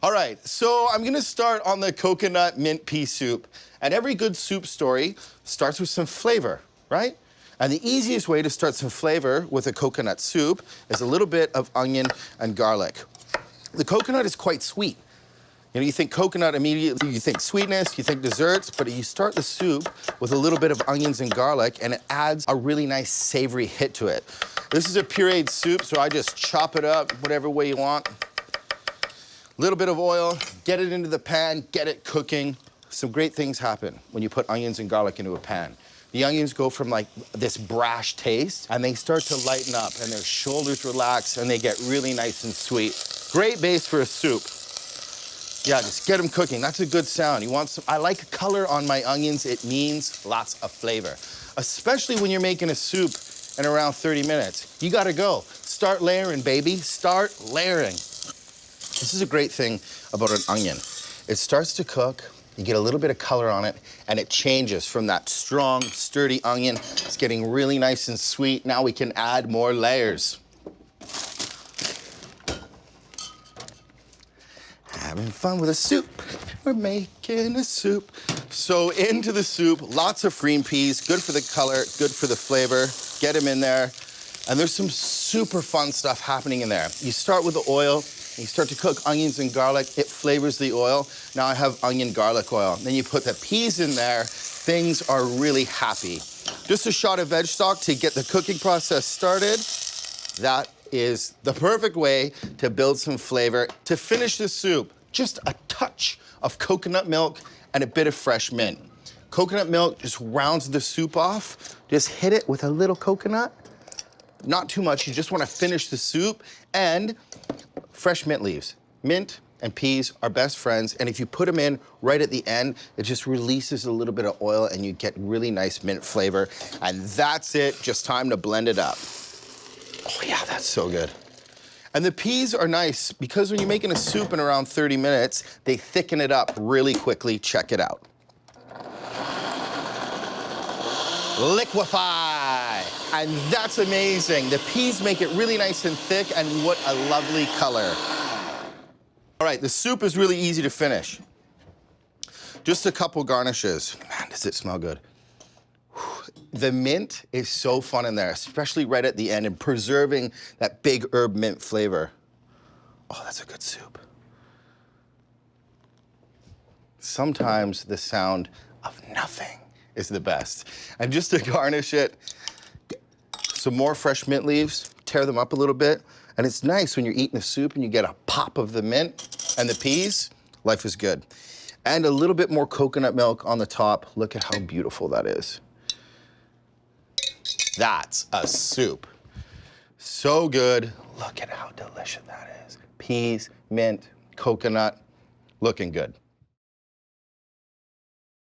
All right, so I'm gonna start on the coconut mint pea soup. And every good soup story starts with some flavor, right? And the easiest way to start some flavor with a coconut soup is a little bit of onion and garlic. The coconut is quite sweet. You know, you think coconut immediately, you think sweetness, you think desserts, but you start the soup with a little bit of onions and garlic, and it adds a really nice savory hit to it. This is a pureed soup, so I just chop it up whatever way you want. Little bit of oil, get it into the pan, get it cooking. Some great things happen when you put onions and garlic into a pan. The onions go from like this brash taste, and they start to lighten up, and their shoulders relax, and they get really nice and sweet. Great base for a soup. Yeah, just get them cooking. That's a good sound. You want some, I like color on my onions. It means lots of flavor, especially when you're making a soup in around 30 minutes. You gotta go. Start layering, baby. Start layering. This is a great thing about an onion. It starts to cook, you get a little bit of color on it, and it changes from that strong, sturdy onion. It's getting really nice and sweet. Now we can add more layers. Having fun with a soup. We're making a soup. So into the soup, lots of green peas, good for the color, good for the flavor. Get them in there. And there's some super fun stuff happening in there. You start with the oil, you start to cook onions and garlic, it flavors the oil. Now I have onion garlic oil. Then you put the peas in there, things are really happy. Just a shot of veg stock to get the cooking process started. That is the perfect way to build some flavor. To finish the soup, just a touch of coconut milk and a bit of fresh mint. Coconut milk just rounds the soup off. Just hit it with a little coconut. Not too much, you just wanna finish the soup, and fresh mint leaves. Mint and peas are best friends, and if you put them in right at the end, it just releases a little bit of oil and you get really nice mint flavor. And that's it, just time to blend it up. Oh yeah, that's so good. And the peas are nice because when you're making a soup in around 30 minutes, they thicken it up really quickly. Check it out. Liquefy. And that's amazing. The peas make it really nice and thick, and what a lovely color. All right, the soup is really easy to finish. Just a couple garnishes. Man, does it smell good. The mint is so fun in there, especially right at the end, and preserving that big herb mint flavor. Oh, that's a good soup. Sometimes the sound of nothing is the best. And just to garnish it, some more fresh mint leaves, tear them up a little bit, and it's nice when you're eating the soup and you get a pop of the mint and the peas, life is good. And a little bit more coconut milk on the top. Look at how beautiful that is. That's a soup. So good. Look at how delicious that is. Peas, mint, coconut, looking good.